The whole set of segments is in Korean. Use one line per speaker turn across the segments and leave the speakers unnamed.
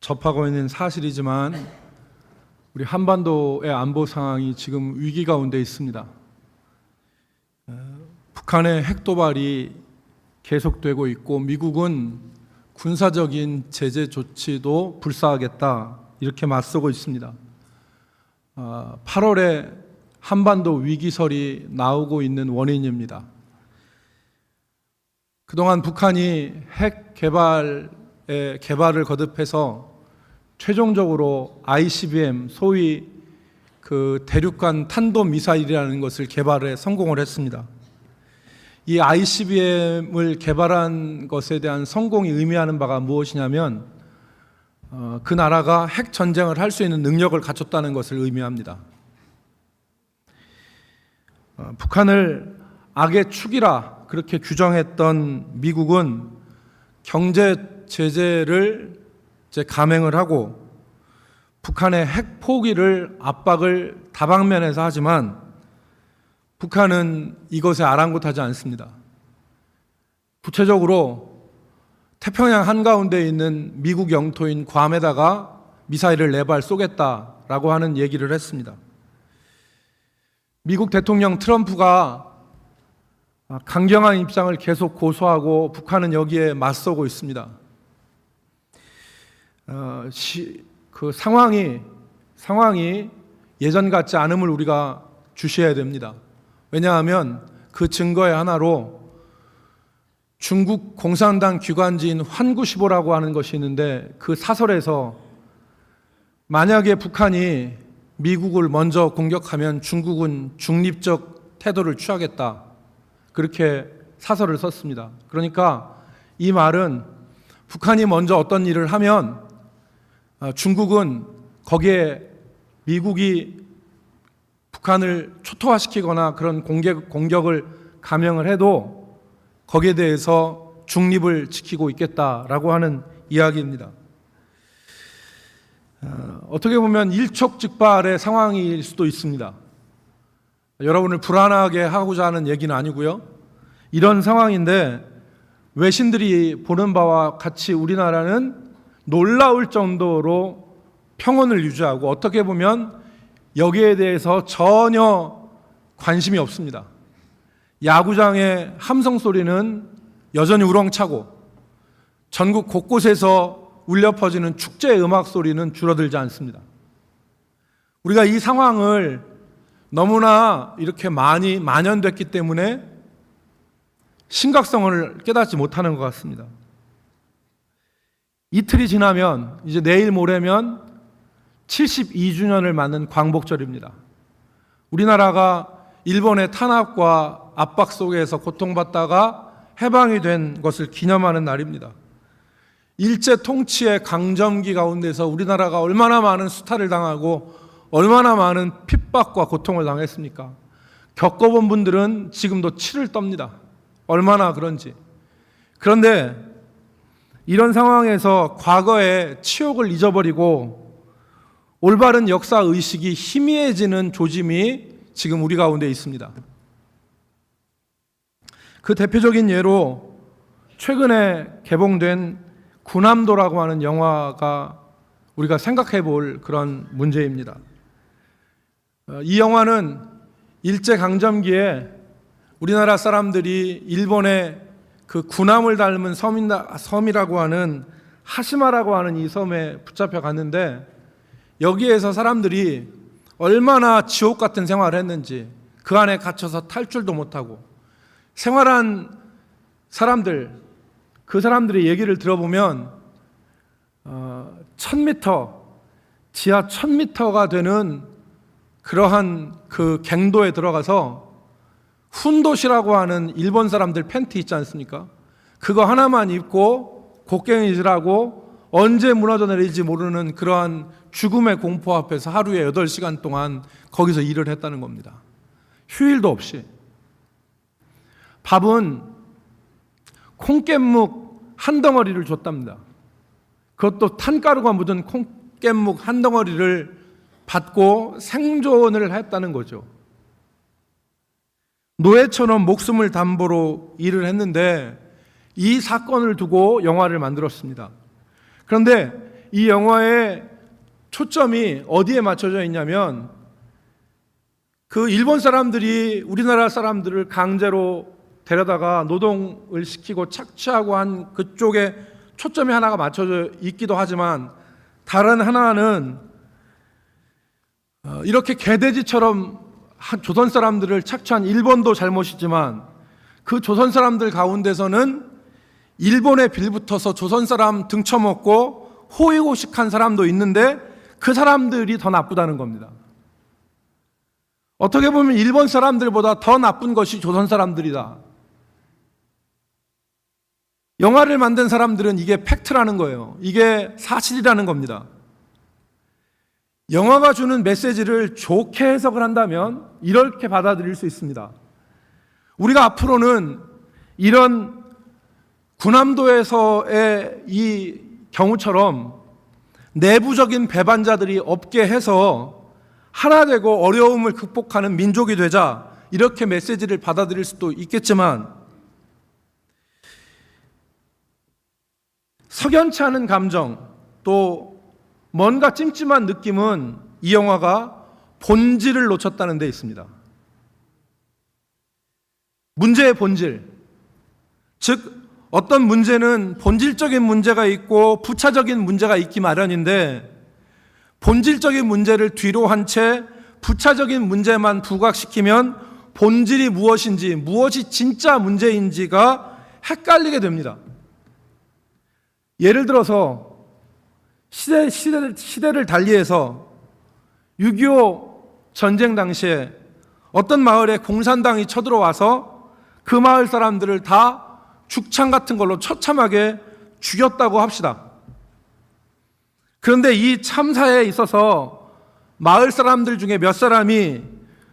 접하고 있는 사실이지만 우리 한반도의 안보 상황이 지금 위기 가운데 있습니다. 북한의 핵도발이 계속되고 있고 미국은 군사적인 제재 조치도 불사하겠다 이렇게 맞서고 있습니다. 8월에 한반도 위기설이 나오고 있는 원인입니다. 그동안 북한이 핵 개발을 거듭해서 최종적으로 ICBM, 소위 그 대륙간 탄도미사일이라는 것을 개발에 성공을 했습니다. 이 ICBM을 개발한 것에 대한 성공이 의미하는 바가 무엇이냐면 그 나라가 핵 전쟁을 할 수 있는 능력을 갖췄다는 것을 의미합니다. 북한을 악의 축이라 그렇게 규정했던 미국은 경제 제재를 이제 감행을 하고 북한의 핵 포기를 압박을 다방면에서 하지만 북한은 이것에 아랑곳하지 않습니다. 구체적으로 태평양 한가운데 있는 미국 영토인 괌에다가 미사일을 4발 쏘겠다라고 하는 얘기를 했습니다. 미국 대통령 트럼프가 강경한 입장을 계속 고수하고 북한은 여기에 맞서고 있습니다. 그 상황이 예전 같지 않음을 우리가 주시해야 됩니다. 왜냐하면 그 증거의 하나로 중국 공산당 기관지인 환구시보라고 하는 것이 있는데 그 사설에서 만약에 북한이 미국을 먼저 공격하면 중국은 중립적 태도를 취하겠다 그렇게 사설을 썼습니다. 그러니까 이 말은 북한이 먼저 어떤 일을 하면 중국은 거기에 미국이 북한을 초토화시키거나 그런 공격을 감행을 해도 거기에 대해서 중립을 지키고 있겠다라고 하는 이야기입니다. 어떻게 보면 일촉즉발의 상황일 수도 있습니다. 여러분을 불안하게 하고자 하는 얘기는 아니고요. 이런 상황인데 외신들이 보는 바와 같이 우리나라는 놀라울 정도로 평온을 유지하고 어떻게 보면 여기에 대해서 전혀 관심이 없습니다. 야구장의 함성 소리는 여전히 우렁차고 전국 곳곳에서 울려 퍼지는 축제 음악 소리는 줄어들지 않습니다. 우리가 이 상황을 너무나 이렇게 많이 만연됐기 때문에 심각성을 깨닫지 못하는 것 같습니다. 이틀이 지나면 이제 내일 모레면 72주년을 맞는 광복절입니다. 우리나라가 일본의 탄압과 압박 속에서 고통받다가 해방이 된 것을 기념하는 날입니다. 일제 통치의 강점기 가운데서 우리나라가 얼마나 많은 수탈을 당하고 얼마나 많은 핍박과 고통을 당했습니까? 겪어본 분들은 지금도 치를 떱니다. 얼마나 그런지. 그런데 이런 상황에서 과거의 치욕을 잊어버리고 올바른 역사 의식이 희미해지는 조짐이 지금 우리 가운데 있습니다. 그 대표적인 예로 최근에 개봉된 군함도라고 하는 영화가 우리가 생각해 볼 그런 문제입니다. 이 영화는 일제강점기에 우리나라 사람들이 일본의 그 군함을 닮은 섬이라고 하는 하시마라고 하는 이 섬에 붙잡혀 갔는데 여기에서 사람들이 얼마나 지옥 같은 생활을 했는지 그 안에 갇혀서 탈출도 못하고 생활한 사람들, 그 사람들의 얘기를 들어보면 1000m, 지하 1000m가 되는 그러한 그 갱도에 들어가서 훈도시라고 하는 일본 사람들 팬티 있지 않습니까? 그거 하나만 입고 곡괭이질하고 언제 무너져 내릴지 모르는 그러한 죽음의 공포 앞에서 하루에 8시간 동안 거기서 일을 했다는 겁니다. 휴일도 없이. 밥은 콩깻묵 한 덩어리를 줬답니다. 그것도 탄가루가 묻은 콩깻묵 한 덩어리를 받고 생존을 했다는 거죠. 노예처럼 목숨을 담보로 일을 했는데 이 사건을 두고 영화를 만들었습니다. 그런데 이 영화의 초점이 어디에 맞춰져 있냐면 그 일본 사람들이 우리나라 사람들을 강제로 데려다가 노동을 시키고 착취하고 한 그쪽에 초점이 하나가 맞춰져 있기도 하지만 다른 하나는 이렇게 개돼지처럼 조선 사람들을 착취한 일본도 잘못이지만 그 조선 사람들 가운데서는 일본에 빌붙어서 조선 사람 등쳐먹고 호의호식한 사람도 있는데 그 사람들이 더 나쁘다는 겁니다. 어떻게 보면 일본 사람들보다 더 나쁜 것이 조선 사람들이다. 영화를 만든 사람들은 이게 팩트라는 거예요. 이게 사실이라는 겁니다. 영화가 주는 메시지를 좋게 해석을 한다면 이렇게 받아들일 수 있습니다. 우리가 앞으로는 이런 군함도에서의 이 경우처럼 내부적인 배반자들이 없게 해서 하나 되고 어려움을 극복하는 민족이 되자, 이렇게 메시지를 받아들일 수도 있겠지만 석연치 않은 감정, 또 뭔가 찜찜한 느낌은 이 영화가 본질을 놓쳤다는 데 있습니다. 문제의 본질, 즉 어떤 문제는 본질적인 문제가 있고 부차적인 문제가 있기 마련인데 본질적인 문제를 뒤로 한 채 부차적인 문제만 부각시키면 본질이 무엇인지, 무엇이 진짜 문제인지가 헷갈리게 됩니다. 예를 들어서 시대를 달리해서 6.25 전쟁 당시에 어떤 마을에 공산당이 쳐들어와서 그 마을 사람들을 다 죽창 같은 걸로 처참하게 죽였다고 합시다. 그런데 이 참사에 있어서 마을 사람들 중에 몇 사람이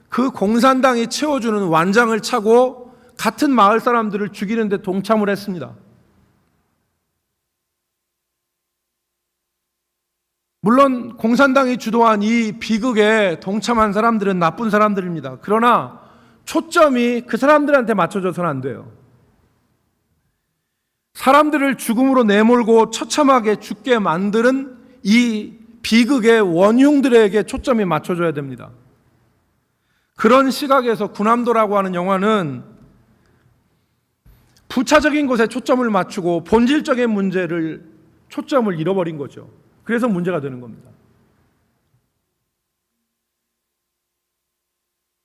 그 공산당이 채워주는 완장을 차고 같은 마을 사람들을 죽이는 데 동참을 했습니다. 물론 공산당이 주도한 이 비극에 동참한 사람들은 나쁜 사람들입니다. 그러나 초점이 그 사람들한테 맞춰져서는 안 돼요. 사람들을 죽음으로 내몰고 처참하게 죽게 만드는 이 비극의 원흉들에게 초점이 맞춰져야 됩니다. 그런 시각에서 군함도라고 하는 영화는 부차적인 것에 초점을 맞추고 본질적인 문제를 초점을 잃어버린 거죠. 그래서 문제가 되는 겁니다.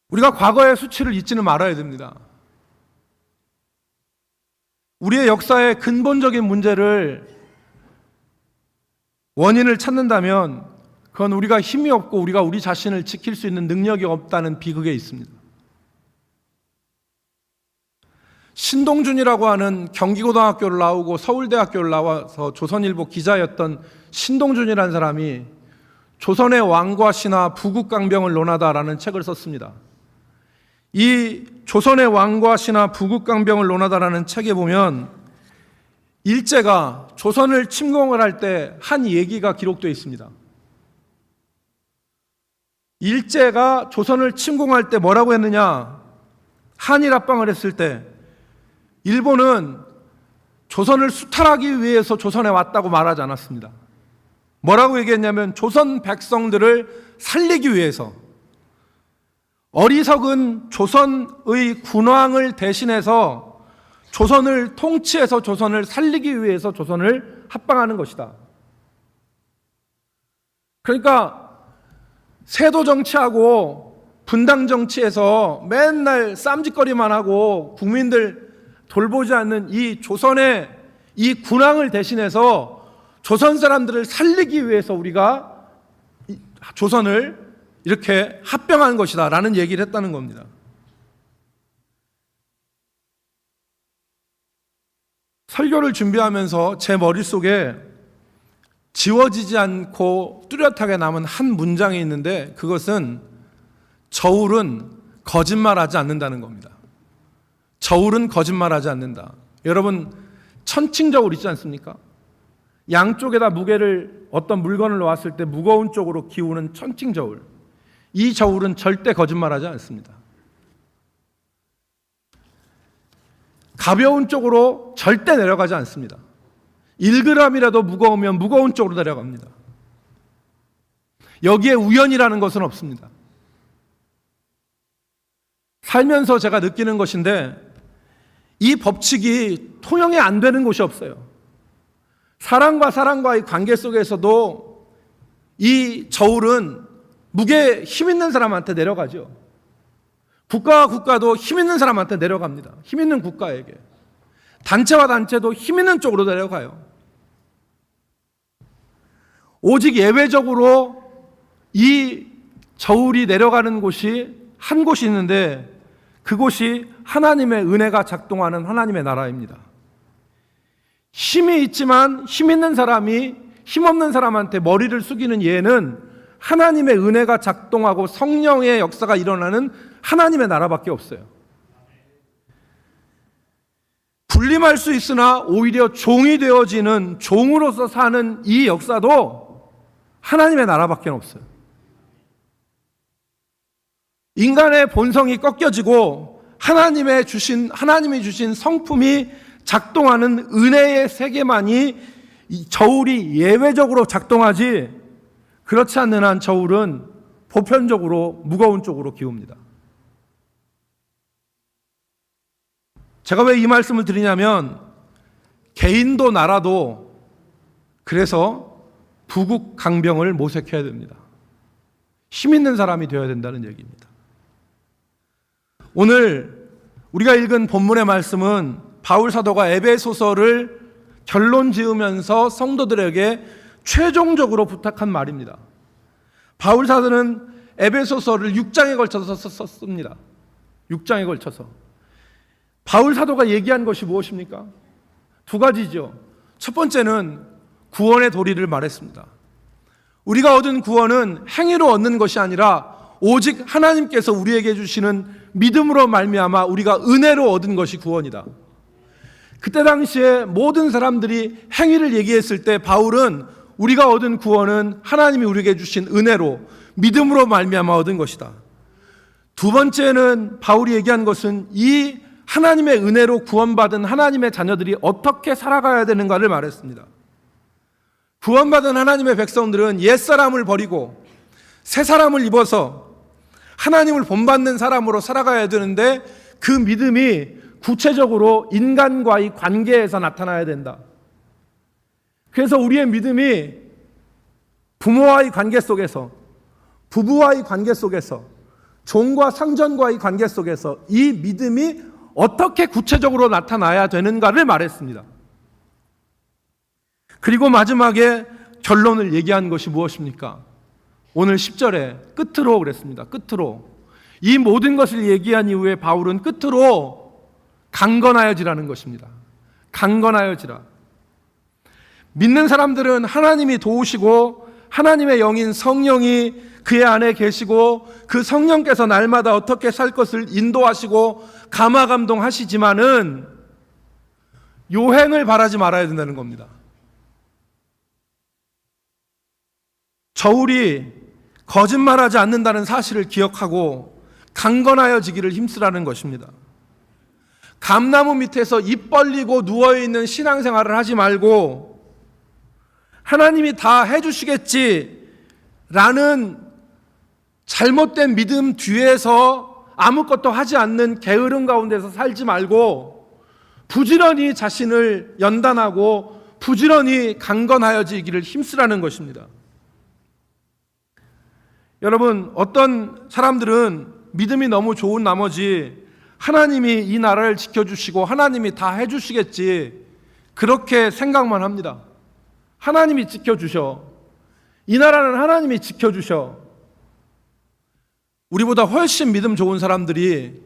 우리가 과거의 수치를 잊지는 말아야 됩니다. 우리의 역사의 근본적인 문제를, 원인을 찾는다면 그건 우리가 힘이 없고 우리가 우리 자신을 지킬 수 있는 능력이 없다는 비극에 있습니다. 신동준이라고 하는 경기고등학교를 나오고 서울대학교를 나와서 조선일보 기자였던 신동준이라는 사람이 조선의 왕과 신하 부국강병을 논하다라는 책을 썼습니다. 이 조선의 왕과 신하 부국강병을 논하다라는 책에 보면 일제가 조선을 침공을 할 때 한 얘기가 기록되어 있습니다. 일제가 조선을 침공할 때 뭐라고 했느냐? 한일 합방을 했을 때 일본은 조선을 수탈하기 위해서 조선에 왔다고 말하지 않았습니다. 뭐라고 얘기했냐면 조선 백성들을 살리기 위해서, 어리석은 조선의 군왕을 대신해서 조선을 통치해서 조선을 살리기 위해서 조선을 합방하는 것이다. 그러니까 세도 정치하고 분당 정치에서 맨날 쌈짓거리만 하고 국민들 돌보지 않는 이 조선의 이 군왕을 대신해서 조선 사람들을 살리기 위해서 우리가 조선을 이렇게 합병한 것이다 라는 얘기를 했다는 겁니다. 설교를 준비하면서 제 머릿속에 지워지지 않고 뚜렷하게 남은 한 문장이 있는데 그것은 저울은 거짓말하지 않는다는 겁니다. 저울은 거짓말하지 않는다. 여러분, 천칭저울 있지 않습니까? 양쪽에다 무게를, 어떤 물건을 놓았을 때 무거운 쪽으로 기우는 천칭저울. 이 저울은 절대 거짓말하지 않습니다. 가벼운 쪽으로 절대 내려가지 않습니다. 1g이라도 무거우면 무거운 쪽으로 내려갑니다. 여기에 우연이라는 것은 없습니다. 살면서 제가 느끼는 것인데 이 법칙이 통용이 안 되는 곳이 없어요. 사람과 사람과의 관계 속에서도 이 저울은 무게 힘 있는 사람한테 내려가죠. 국가와 국가도 힘 있는 사람한테 내려갑니다. 힘 있는 국가에게. 단체와 단체도 힘 있는 쪽으로 내려가요. 오직 예외적으로 이 저울이 내려가는 곳이 한 곳이 있는데 그곳이 하나님의 은혜가 작동하는 하나님의 나라입니다. 힘이 있지만 힘 있는 사람이 힘없는 사람한테 머리를 숙이는 예는 하나님의 은혜가 작동하고 성령의 역사가 일어나는 하나님의 나라밖에 없어요. 군림할 수 있으나 오히려 종이 되어지는 종으로서 사는 이 역사도 하나님의 나라밖에 없어요. 인간의 본성이 꺾여지고 하나님이 주신 성품이 작동하는 은혜의 세계만이 이 저울이 예외적으로 작동하지, 그렇지 않는 한 저울은 보편적으로 무거운 쪽으로 기웁니다. 제가 왜 이 말씀을 드리냐면 개인도 나라도 그래서 부국 강병을 모색해야 됩니다. 힘 있는 사람이 되어야 된다는 얘기입니다. 오늘 우리가 읽은 본문의 말씀은 바울 사도가 에베소서를 결론 지으면서 성도들에게 최종적으로 부탁한 말입니다. 바울 사도는 에베소서를 6장에 걸쳐서 썼습니다. 6장에 걸쳐서. 바울 사도가 얘기한 것이 무엇입니까? 두 가지죠. 첫 번째는 구원의 도리를 말했습니다. 우리가 얻은 구원은 행위로 얻는 것이 아니라 오직 하나님께서 우리에게 주시는 믿음으로 말미암아 우리가 은혜로 얻은 것이 구원이다. 그때 당시에 모든 사람들이 행위를 얘기했을 때 바울은 우리가 얻은 구원은 하나님이 우리에게 주신 은혜로 믿음으로 말미암아 얻은 것이다. 두 번째는 바울이 얘기한 것은 이 하나님의 은혜로 구원받은 하나님의 자녀들이 어떻게 살아가야 되는가를 말했습니다. 구원받은 하나님의 백성들은 옛사람을 버리고 새 사람을 입어서 하나님을 본받는 사람으로 살아가야 되는데 그 믿음이 구체적으로 인간과의 관계에서 나타나야 된다. 그래서 우리의 믿음이 부모와의 관계 속에서, 부부와의 관계 속에서, 종과 상전과의 관계 속에서 이 믿음이 어떻게 구체적으로 나타나야 되는가를 말했습니다. 그리고 마지막에 결론을 얘기한 것이 무엇입니까? 오늘 10절에 끝으로 그랬습니다. 끝으로. 이 모든 것을 얘기한 이후에 바울은 끝으로 강건하여지라는 것입니다. 강건하여지라. 믿는 사람들은 하나님이 도우시고 하나님의 영인 성령이 그의 안에 계시고 그 성령께서 날마다 어떻게 살 것을 인도하시고 감화감동하시지만은 요행을 바라지 말아야 된다는 겁니다. 저울이 거짓말하지 않는다는 사실을 기억하고 강건하여지기를 힘쓰라는 것입니다. 감나무 밑에서 입 벌리고 누워있는 신앙생활을 하지 말고 하나님이 다 해주시겠지라는 잘못된 믿음 뒤에서 아무것도 하지 않는 게으름 가운데서 살지 말고 부지런히 자신을 연단하고 부지런히 강건하여지기를 힘쓰라는 것입니다. 여러분, 어떤 사람들은 믿음이 너무 좋은 나머지 하나님이 이 나라를 지켜주시고 하나님이 다 해주시겠지 그렇게 생각만 합니다. 하나님이 지켜주셔. 이 나라는 하나님이 지켜주셔. 우리보다 훨씬 믿음 좋은 사람들이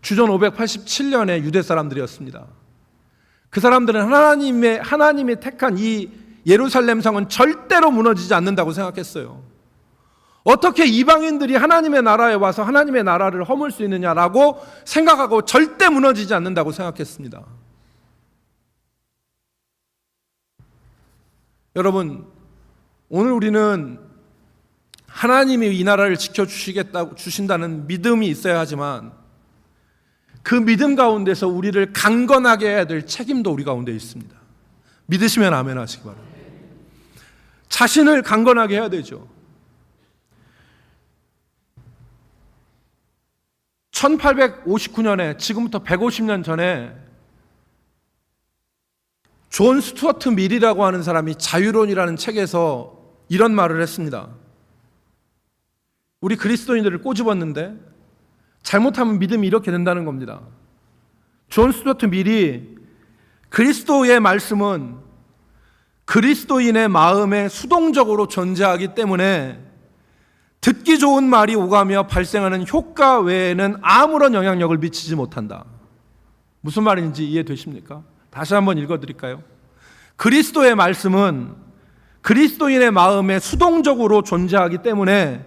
주전 587년의 유대 사람들이었습니다. 그 사람들은 하나님이 택한 이 예루살렘 성은 절대로 무너지지 않는다고 생각했어요. 어떻게 이방인들이 하나님의 나라에 와서 하나님의 나라를 허물 수 있느냐라고 생각하고 절대 무너지지 않는다고 생각했습니다. 여러분, 오늘 우리는 하나님이 이 나라를 주신다는 믿음이 있어야 하지만 그 믿음 가운데서 우리를 강건하게 해야 될 책임도 우리 가운데 있습니다. 믿으시면 아멘 하시기 바랍니다. 자신을 강건하게 해야 되죠. 1859년에 지금부터 150년 전에 존 스튜어트 밀이라고 하는 사람이 자유론이라는 책에서 이런 말을 했습니다. 우리 그리스도인들을 꼬집었는데 잘못하면 믿음이 이렇게 된다는 겁니다. 존 스튜어트 밀이 그리스도의 말씀은 그리스도인의 마음에 수동적으로 존재하기 때문에 듣기 좋은 말이 오가며 발생하는 효과 외에는 아무런 영향력을 미치지 못한다. 무슨 말인지 이해되십니까? 다시 한번 읽어드릴까요? 그리스도의 말씀은 그리스도인의 마음에 수동적으로 존재하기 때문에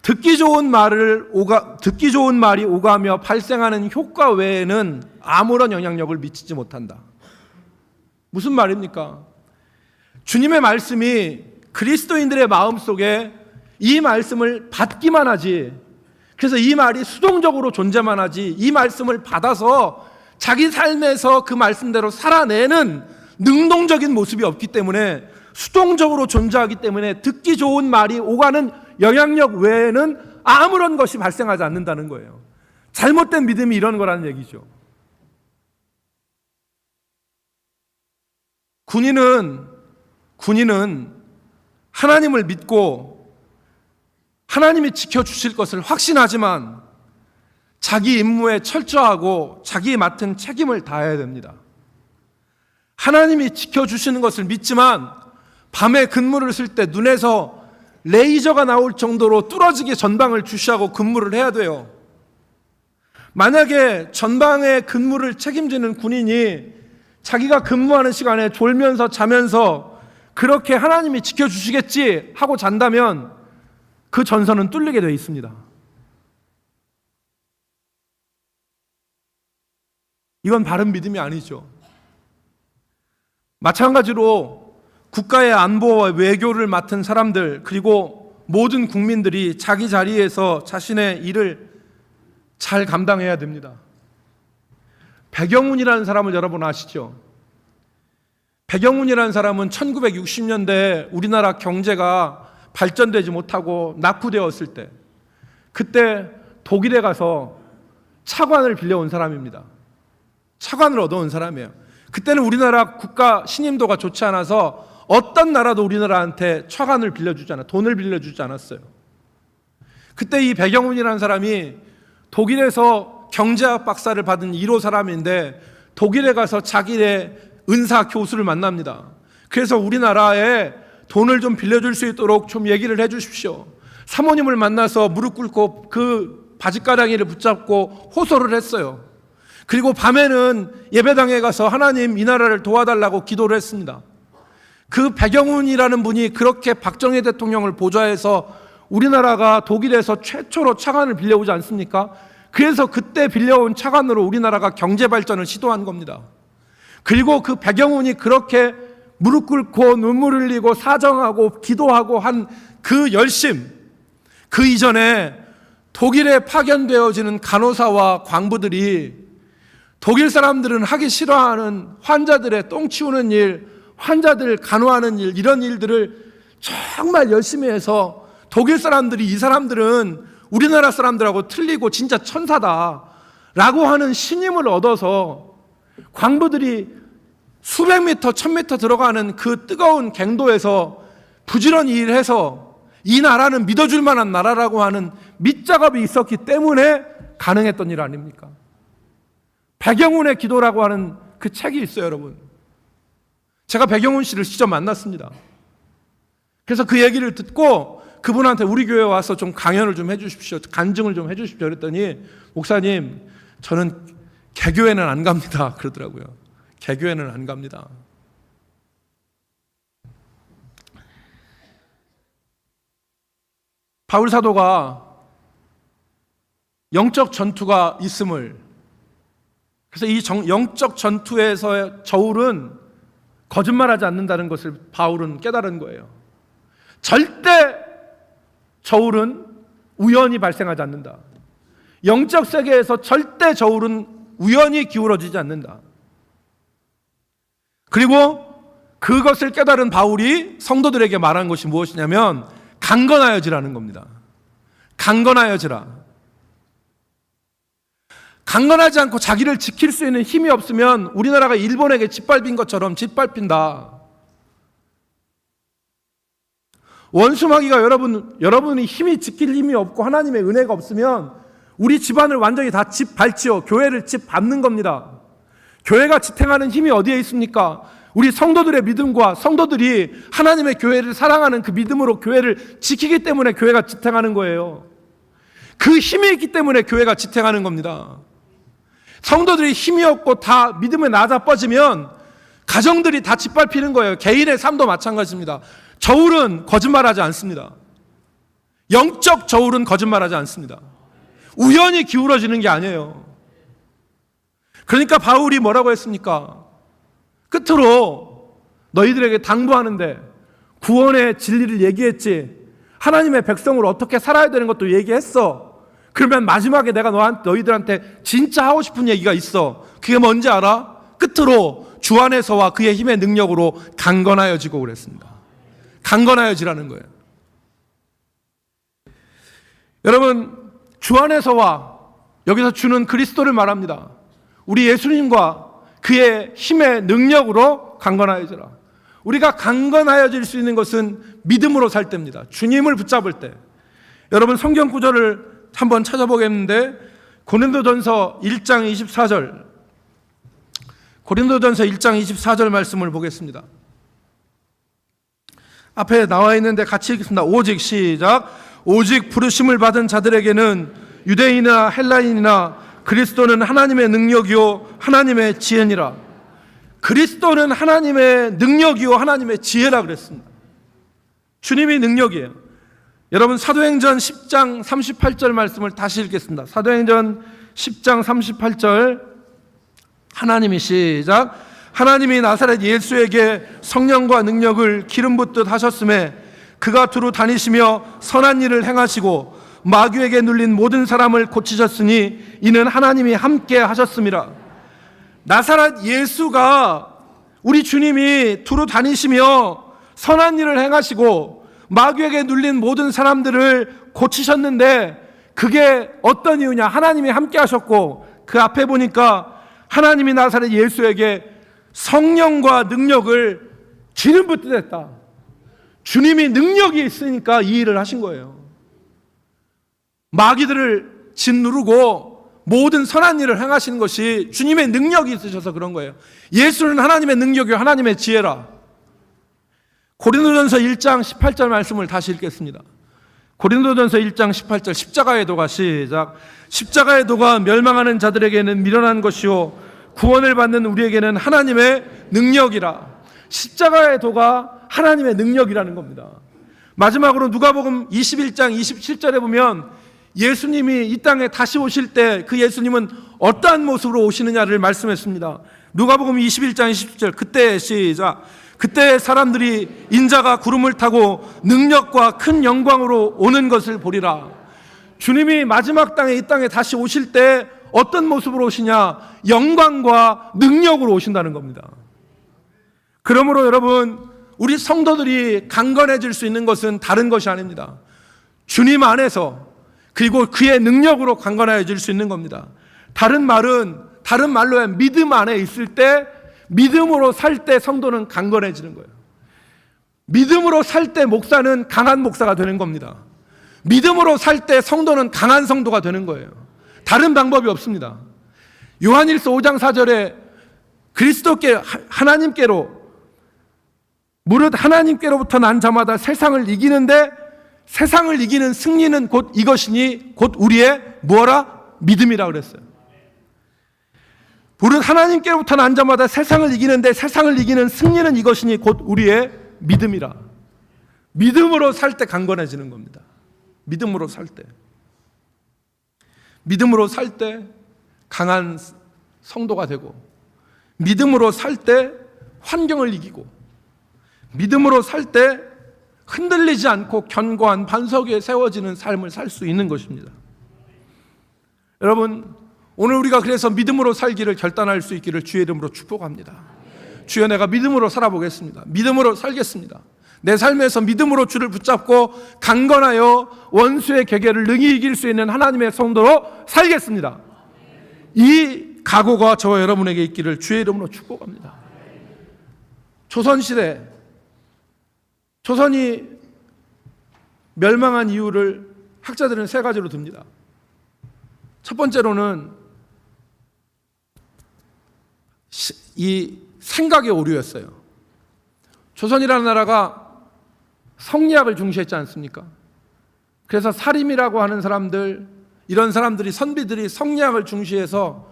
듣기 좋은 말이 오가며 발생하는 효과 외에는 아무런 영향력을 미치지 못한다. 무슨 말입니까? 주님의 말씀이 그리스도인들의 마음속에 이 말씀을 받기만 하지, 그래서 이 말이 수동적으로 존재만 하지, 이 말씀을 받아서 자기 삶에서 그 말씀대로 살아내는 능동적인 모습이 없기 때문에, 수동적으로 존재하기 때문에 듣기 좋은 말이 오가는 영향력 외에는 아무런 것이 발생하지 않는다는 거예요. 잘못된 믿음이 이런 거라는 얘기죠. 군인은 하나님을 믿고 하나님이 지켜주실 것을 확신하지만 자기 임무에 철저하고 자기 맡은 책임을 다해야 됩니다. 하나님이 지켜주시는 것을 믿지만 밤에 근무를 쓸 때 눈에서 레이저가 나올 정도로 뚫어지게 전방을 주시하고 근무를 해야 돼요. 만약에 전방의 근무를 책임지는 군인이 자기가 근무하는 시간에 졸면서 자면서 그렇게 하나님이 지켜주시겠지 하고 잔다면 그 전선은 뚫리게 되어 있습니다. 이건 바른 믿음이 아니죠. 마찬가지로 국가의 안보와 외교를 맡은 사람들, 그리고 모든 국민들이 자기 자리에서 자신의 일을 잘 감당해야 됩니다. 배경훈이라는 사람을 여러분 아시죠? 배경훈이라는 사람은 1960년대에 우리나라 경제가 발전되지 못하고 낙후되었을 때, 그때 독일에 가서 차관을 빌려온 사람입니다. 차관을 얻어온 사람이에요. 그때는 우리나라 국가 신임도가 좋지 않아서 어떤 나라도 우리나라한테 차관을 빌려주지 않았어요. 돈을 빌려주지 않았어요. 그때 이 배경훈이라는 사람이 독일에서 경제학 박사를 받은 1호 사람인데 독일에 가서 자기의 은사 교수를 만납니다. 그래서 우리나라에 돈을 좀 빌려줄 수 있도록 좀 얘기를 해 주십시오. 사모님을 만나서 무릎 꿇고 그 바짓가랑이를 붙잡고 호소를 했어요. 그리고 밤에는 예배당에 가서 하나님 이 나라를 도와달라고 기도를 했습니다. 그 배경훈이라는 분이 그렇게 박정희 대통령을 보좌해서 우리나라가 독일에서 최초로 차관을 빌려오지 않습니까? 그래서 그때 빌려온 차관으로 우리나라가 경제 발전을 시도한 겁니다. 그리고 그 배경훈이 그렇게 무릎 꿇고 눈물 흘리고 사정하고 기도하고 한 그 열심, 그 이전에 독일에 파견되어지는 간호사와 광부들이 독일 사람들은 하기 싫어하는 환자들의 똥 치우는 일, 환자들 간호하는 일, 이런 일들을 정말 열심히 해서 독일 사람들이 이 사람들은 우리나라 사람들하고 틀리고 진짜 천사다 라고 하는 신임을 얻어서 광부들이 수백 미터, 1000미터 들어가는 그 뜨거운 갱도에서 부지런히 일해서 이 나라는 믿어줄 만한 나라라고 하는 밑작업이 있었기 때문에 가능했던 일 아닙니까? 배경훈의 기도라고 하는 그 책이 있어요, 여러분. 제가 배경훈 씨를 직접 만났습니다. 그래서 그 얘기를 듣고 그분한테 우리 교회에 와서 좀 강연을 좀 해주십시오, 간증을 좀 해주십시오 그랬더니, 목사님, 저는 개교회는 안 갑니다 그러더라고요. 개교회는 안 갑니다. 바울 사도가 영적 전투가 있음을, 그래서 이 영적 전투에서의 저울은 거짓말하지 않는다는 것을 바울은 깨달은 거예요. 절대 저울은 우연히 발생하지 않는다. 영적 세계에서 절대 저울은 우연히 기울어지지 않는다. 그리고 그것을 깨달은 바울이 성도들에게 말한 것이 무엇이냐면 강건하여지라는 겁니다. 강건하여지라. 강건하지 않고 자기를 지킬 수 있는 힘이 없으면 우리나라가 일본에게 짓밟힌 것처럼 짓밟힌다. 원수마귀가 여러분이 힘이 지킬 힘이 없고 하나님의 은혜가 없으면 우리 집안을 완전히 다 짓밟지요. 교회를 짓밟는 겁니다. 교회가 지탱하는 힘이 어디에 있습니까? 우리 성도들의 믿음과 성도들이 하나님의 교회를 사랑하는 그 믿음으로 교회를 지키기 때문에 교회가 지탱하는 거예요. 그 힘이 있기 때문에 교회가 지탱하는 겁니다. 성도들이 힘이 없고 다 믿음에 낮아빠지면 가정들이 다 짓밟히는 거예요. 개인의 삶도 마찬가지입니다. 저울은 거짓말하지 않습니다. 영적 저울은 거짓말하지 않습니다. 우연히 기울어지는 게 아니에요. 그러니까 바울이 뭐라고 했습니까? 끝으로 너희들에게 당부하는데 구원의 진리를 얘기했지, 하나님의 백성으로 어떻게 살아야 되는 것도 얘기했어. 그러면 마지막에 내가 너희들한테 진짜 하고 싶은 얘기가 있어. 그게 뭔지 알아? 끝으로 주 안에서와 그의 힘의 능력으로 강건하여지고 그랬습니다. 강건하여지라는 거예요. 여러분, 주 안에서와, 여기서 주는 그리스도를 말합니다. 우리 예수님과 그의 힘의 능력으로 강건하여지라. 우리가 강건하여질 수 있는 것은 믿음으로 살 때입니다. 주님을 붙잡을 때. 여러분, 성경 구절을 한번 찾아보겠는데 고린도전서 1장 24절, 고린도전서 1장 24절 말씀을 보겠습니다. 앞에 나와 있는데 같이 읽겠습니다. 오직, 시작. 오직 부르심을 받은 자들에게는 유대인이나 헬라인이나 그리스도는 하나님의 능력이요 하나님의 지혜니라. 그리스도는 하나님의 능력이요 하나님의 지혜라 그랬습니다. 주님이 능력이에요. 여러분, 사도행전 10장 38절 말씀을 다시 읽겠습니다. 사도행전 10장 38절, 하나님이, 시작. 하나님이 나사렛 예수에게 성령과 능력을 기름 붓듯 하셨음에 그가 두루 다니시며 선한 일을 행하시고 마귀에게 눌린 모든 사람을 고치셨으니 이는 하나님이 함께 하셨음이라. 나사렛 예수가, 우리 주님이 두루 다니시며 선한 일을 행하시고 마귀에게 눌린 모든 사람들을 고치셨는데 그게 어떤 이유냐? 하나님이 함께 하셨고, 그 앞에 보니까 하나님이 나사렛 예수에게 성령과 능력을 기름 붓듯 했다. 주님이 능력이 있으니까 이 일을 하신 거예요. 마귀들을 짓누르고 모든 선한 일을 행하시는 것이 주님의 능력이 있으셔서 그런 거예요. 예수는 하나님의 능력이요 하나님의 지혜라. 고린도전서 1장 18절 말씀을 다시 읽겠습니다. 고린도전서 1장 18절, 십자가의 도가, 시작. 십자가의 도가 멸망하는 자들에게는 미련한 것이요 구원을 받는 우리에게는 하나님의 능력이라. 십자가의 도가 하나님의 능력이라는 겁니다. 마지막으로 누가복음 21장 27절에 보면 예수님이 이 땅에 다시 오실 때 그 예수님은 어떠한 모습으로 오시느냐를 말씀했습니다. 누가복음 21장 27절, 그때, 시작. 그때 사람들이 인자가 구름을 타고 능력과 큰 영광으로 오는 것을 보리라. 주님이 마지막 이 땅에 다시 오실 때 어떤 모습으로 오시냐? 영광과 능력으로 오신다는 겁니다. 그러므로 여러분, 우리 성도들이 강건해질 수 있는 것은 다른 것이 아닙니다. 주님 안에서, 그리고 그의 능력으로 강건해질 수 있는 겁니다. 다른 말로 믿음 안에 있을 때, 믿음으로 살 때 성도는 강건해지는 거예요. 믿음으로 살 때 목사는 강한 목사가 되는 겁니다. 믿음으로 살 때 성도는 강한 성도가 되는 거예요. 다른 방법이 없습니다. 요한일서 5장 4절에 그리스도께, 하나님께로, 무릇 하나님께로부터 난 자마다 세상을 이기는데 세상을 이기는 승리는 곧 이것이니 곧 우리의 뭐라? 믿음이라 그랬어요. 무릇 하나님께로부터 난 자마다 세상을 이기는데 세상을 이기는 승리는 이것이니 곧 우리의 믿음이라. 믿음으로 살 때 강건해지는 겁니다. 믿음으로 살 때. 믿음으로 살 때 강한 성도가 되고, 믿음으로 살 때 환경을 이기고, 믿음으로 살 때 흔들리지 않고 견고한 반석 위에 세워지는 삶을 살 수 있는 것입니다. 여러분, 오늘 우리가 그래서 믿음으로 살기를 결단할 수 있기를 주의 이름으로 축복합니다. 주여 내가 믿음으로 살아보겠습니다. 믿음으로 살겠습니다. 내 삶에서 믿음으로 주를 붙잡고 강건하여 원수의 계계를 능히 이길 수 있는 하나님의 성도로 살겠습니다. 이 각오가 저와 여러분에게 있기를 주의 이름으로 축복합니다. 조선시대, 조선이 멸망한 이유를 학자들은 세 가지로 듭니다. 첫 번째로는 이 생각의 오류였어요. 조선이라는 나라가 성리학을 중시했지 않습니까? 그래서 사림이라고 하는 사람들, 이런 사람들이, 선비들이 성리학을 중시해서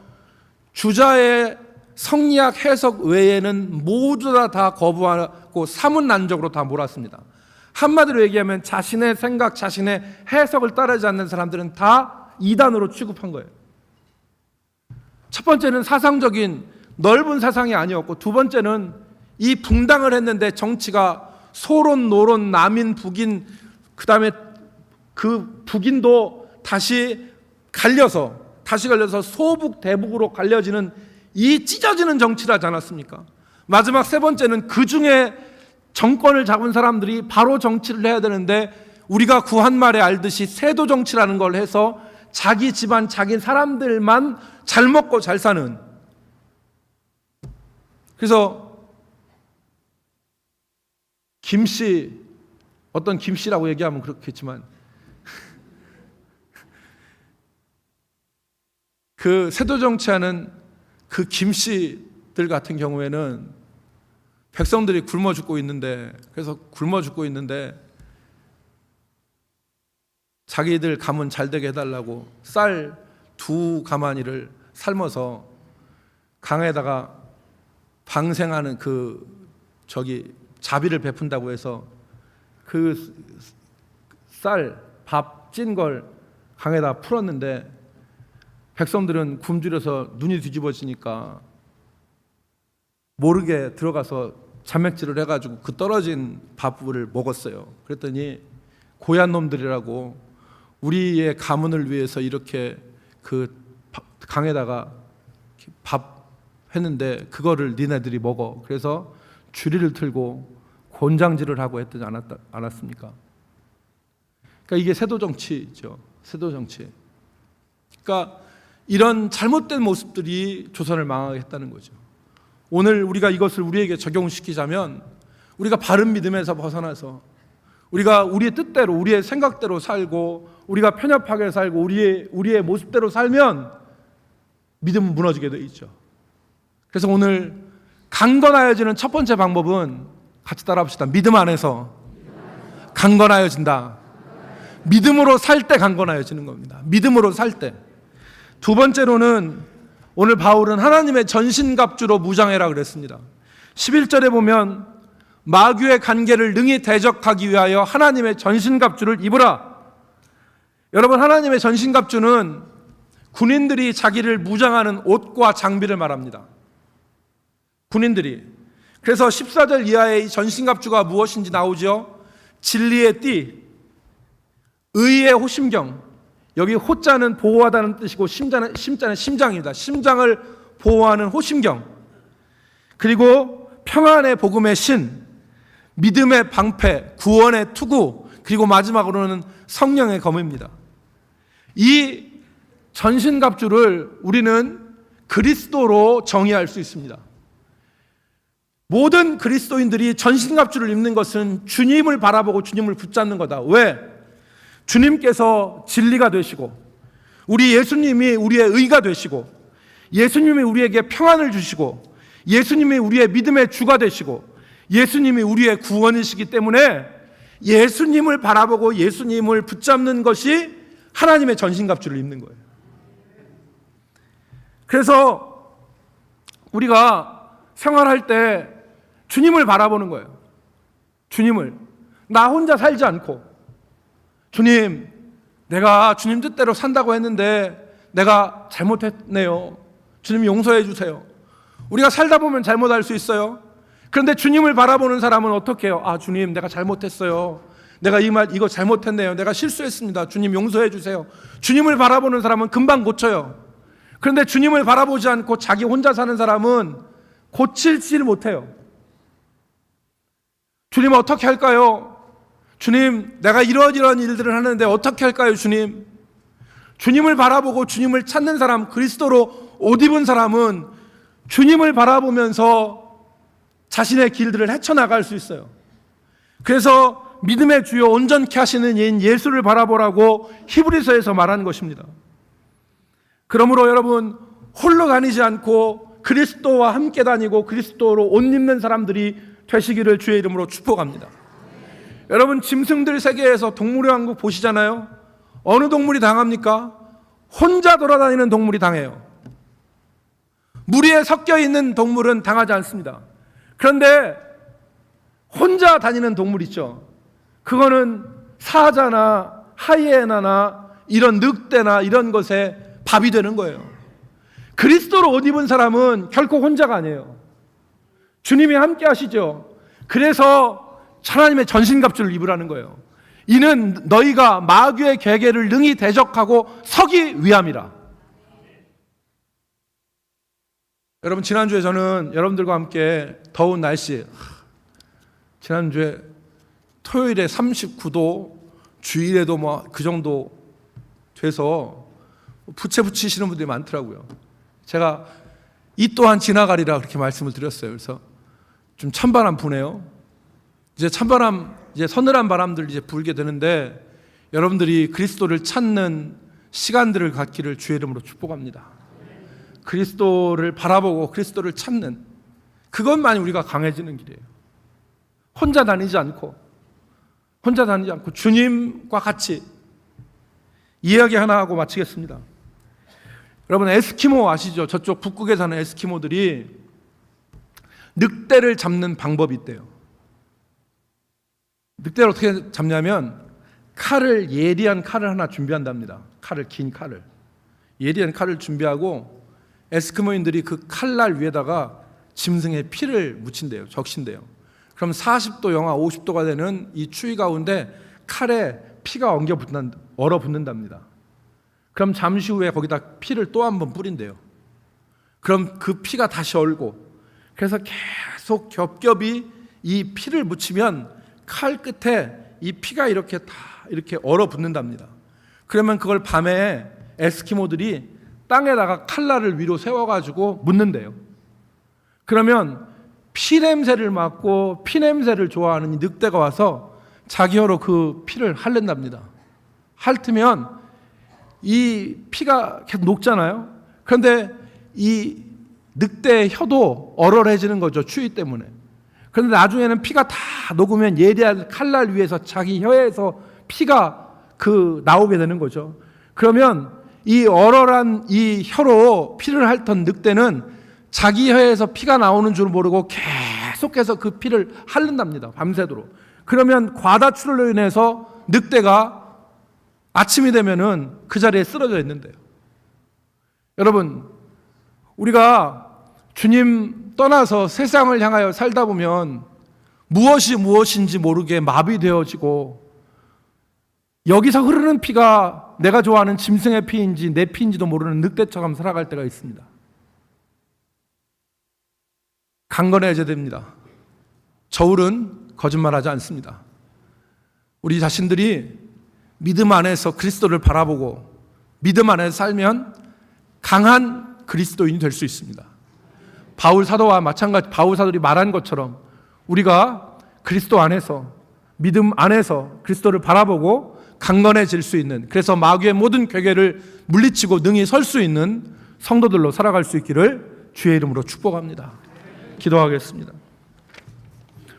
주자의 성리학 해석 외에는 모두 다 거부하고 사문난적으로 다 몰았습니다. 한마디로 얘기하면 자신의 생각, 자신의 해석을 따르지 않는 사람들은 다 이단으로 취급한 거예요. 첫 번째는 사상적인 넓은 사상이 아니었고, 두 번째는 이 분당을 했는데 정치가 소론, 노론, 남인, 북인, 그 다음에 그 북인도 다시 갈려서 소북, 대북으로 갈려지는 이 찢어지는 정치를 하지 않았습니까? 마지막 세 번째는 그 중에 정권을 잡은 사람들이 바로 정치를 해야 되는데 우리가 구한말에 알듯이 세도 정치라는 걸 해서 자기 집안, 자기 사람들만 잘 먹고 잘 사는. 그래서 김씨, 어떤 김씨라고 얘기하면 그렇겠지만 그 세도 정치하는 그 김씨들 같은 경우에는 백성들이 굶어 죽고 있는데, 그래서 굶어 죽고 있는데 자기들 가문 잘 되게 해달라고 쌀 2가마니를 삶아서 강에다가 방생하는 자비를 베푼다고 해서 그 쌀, 밥 찐 걸 강에다 풀었는데 백성들은 굶주려서 눈이 뒤집어지니까 모르게 들어가서 잔맥질을 해가지고 그 떨어진 밥을 먹었어요. 그랬더니 고얀 놈들이라고 우리의 가문을 위해서 이렇게 그 강에다가 밥 했는데 그거를 니네들이 먹어. 그래서 주리를 틀고 곤장질을 하고 했더니 않았습니까? 그러니까 이게 세도 정치죠. 세도 정치. 그러니까 이런 잘못된 모습들이 조선을 망하게 했다는 거죠. 오늘 우리가 이것을 우리에게 적용시키자면 우리가 바른 믿음에서 벗어나서 우리가 우리의 뜻대로, 우리의 생각대로 살고 우리가 편협하게 살고 우리의 모습대로 살면 믿음은 무너지게 돼 있죠. 그래서 오늘 강건하여지는 첫 번째 방법은 같이 따라합시다. 믿음 안에서 강건하여진다. 믿음으로 살 때 강건하여지는 겁니다. 믿음으로 살 때. 두 번째로는 오늘 바울은 하나님의 전신갑주로 무장해라 그랬습니다. 11절에 보면 마귀의 간계를 능히 대적하기 위하여 하나님의 전신갑주를 입으라. 여러분, 하나님의 전신갑주는 군인들이 자기를 무장하는 옷과 장비를 말합니다. 군인들이. 그래서 14절 이하의 전신갑주가 무엇인지 나오죠. 진리의 띠, 의의 호심경. 여기 호자는 보호하다는 뜻이고 심자는 심장입니다. 심장을 보호하는 호심경. 그리고 평안의 복음의 신, 믿음의 방패, 구원의 투구, 그리고 마지막으로는 성령의 검입니다. 이 전신갑주를 우리는 그리스도로 정의할 수 있습니다. 모든 그리스도인들이 전신갑주를 입는 것은 주님을 바라보고 주님을 붙잡는 거다. 왜? 주님께서 진리가 되시고 우리 예수님이 우리의 의가 되시고 예수님이 우리에게 평안을 주시고 예수님이 우리의 믿음의 주가 되시고 예수님이 우리의 구원이시기 때문에 예수님을 바라보고 예수님을 붙잡는 것이 하나님의 전신갑주를 입는 거예요. 그래서 우리가 생활할 때 주님을 바라보는 거예요. 주님을. 나 혼자 살지 않고 주님, 내가 주님 뜻대로 산다고 했는데 내가 잘못했네요. 주님 용서해 주세요. 우리가 살다 보면 잘못할 수 있어요. 그런데 주님을 바라보는 사람은 어떻게 해요? 아, 주님, 내가 잘못했어요. 내가 이거 잘못했네요. 내가 실수했습니다. 주님 용서해 주세요. 주님을 바라보는 사람은 금방 고쳐요. 그런데 주님을 바라보지 않고 자기 혼자 사는 사람은 고칠지를 못해요. 주님 어떻게 할까요? 주님, 내가 이런 일들을 하는데 어떻게 할까요, 주님? 주님을 바라보고 주님을 찾는 사람, 그리스도로 옷 입은 사람은 주님을 바라보면서 자신의 길들을 헤쳐나갈 수 있어요. 그래서 믿음의 주요 온전케 하시는 이인 예수를 바라보라고 히브리서에서 말하는 것입니다. 그러므로 여러분, 홀로 다니지 않고 그리스도와 함께 다니고 그리스도로 옷 입는 사람들이 되시기를 주의 이름으로 축복합니다. 여러분, 짐승들 세계에서 동물의 왕국 보시잖아요. 어느 동물이 당합니까? 혼자 돌아다니는 동물이 당해요. 무리에 섞여 있는 동물은 당하지 않습니다. 그런데 혼자 다니는 동물 있죠. 그거는 사자나 하이에나나 이런 늑대나 이런 것에 밥이 되는 거예요. 그리스도로 옷 입은 사람은 결코 혼자가 아니에요. 주님이 함께 하시죠. 그래서 하나님의 전신갑주를 입으라는 거예요. 이는 너희가 마귀의 계계를 능히 대적하고 서기 위함이라. 여러분, 지난주에 저는 여러분들과 함께 더운 날씨, 지난주에 토요일에 39도, 주일에도 뭐 그 정도 돼서 부채 붙이시는 분들이 많더라고요. 제가 이 또한 지나가리라 그렇게 말씀을 드렸어요. 그래서 좀 찬바람 부네요. 이제 찬바람, 이제 서늘한 바람들 이제 불게 되는데 여러분들이 그리스도를 찾는 시간들을 갖기를 주의 이름으로 축복합니다. 그리스도를 바라보고 그리스도를 찾는 그것만이 우리가 강해지는 길이에요. 혼자 다니지 않고 주님과 같이 이야기 하나 하고 마치겠습니다. 여러분, 에스키모 아시죠? 저쪽 북극에 사는 에스키모들이 늑대를 잡는 방법이 있대요. 늑대를 어떻게 잡냐면 예리한 칼을 하나 준비한답니다. 긴 칼을. 예리한 칼을 준비하고 에스키모인들이 그 칼날 위에다가 짐승의 피를 묻힌대요. 적신대요. 그럼 40도 영하 50도가 되는 이 추위 가운데 칼에 피가 얼어붙는답니다. 그럼 잠시 후에 거기다 피를 또 한 번 뿌린대요. 그럼 그 피가 다시 얼고, 그래서 계속 겹겹이 이 피를 묻히면 칼 끝에 이 피가 이렇게 얼어붙는답니다. 그러면 그걸 밤에 에스키모들이 땅에다가 칼날을 위로 세워가지고 묻는데요. 그러면 피 냄새를 맡고 피 냄새를 좋아하는 이 늑대가 와서 자기 혀로 그 피를 핥는답니다. 핥으면 이 피가 계속 녹잖아요. 그런데 이 늑대의 혀도 얼얼해지는 거죠, 추위 때문에. 그런데 나중에는 피가 다 녹으면 예리한 칼날 위에서 자기 혀에서 피가 나오게 되는 거죠. 그러면 이 얼얼한 이 혀로 피를 핥던 늑대는 자기 혀에서 피가 나오는 줄 모르고 계속해서 그 피를 핥는답니다, 밤새도록. 그러면 과다출혈로 인해서 늑대가 아침이 되면은 그 자리에 쓰러져 있는데요. 여러분, 우리가 주님 떠나서 세상을 향하여 살다 보면 무엇이 무엇인지 모르게 마비되어지고, 여기서 흐르는 피가 내가 좋아하는 짐승의 피인지 내 피인지도 모르는 늑대처럼 살아갈 때가 있습니다. 강건해져야 됩니다. 저울은 거짓말하지 않습니다. 우리 자신들이 믿음 안에서 그리스도를 바라보고 믿음 안에서 살면 강한 그리스도인이 될 수 있습니다. 바울 사도와 마찬가지, 바울 사도들이 말한 것처럼 우리가 그리스도 안에서, 믿음 안에서 그리스도를 바라보고 강건해질 수 있는, 그래서 마귀의 모든 괴계를 물리치고 능히 설 수 있는 성도들로 살아갈 수 있기를 주의 이름으로 축복합니다. 기도하겠습니다.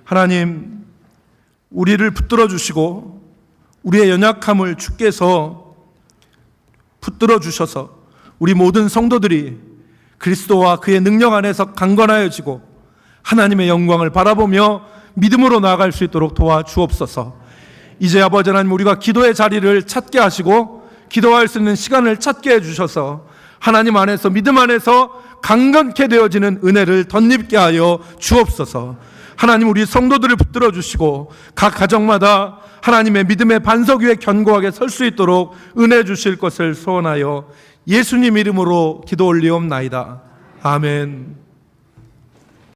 하나님, 우리를 붙들어 주시고 우리의 연약함을 주께서 붙들어 주셔서 우리 모든 성도들이 그리스도와 그의 능력 안에서 강건하여지고 하나님의 영광을 바라보며 믿음으로 나아갈 수 있도록 도와주옵소서. 이제 아버지 하나님, 우리가 기도의 자리를 찾게 하시고 기도할 수 있는 시간을 찾게 해주셔서 하나님 안에서, 믿음 안에서 강건케 되어지는 은혜를 덧입게 하여 주옵소서. 하나님, 우리 성도들을 붙들어 주시고 각 가정마다 하나님의 믿음의 반석 위에 견고하게 설 수 있도록 은혜 주실 것을 소원하여 예수님 이름으로 기도 올리옵나이다. 아멘.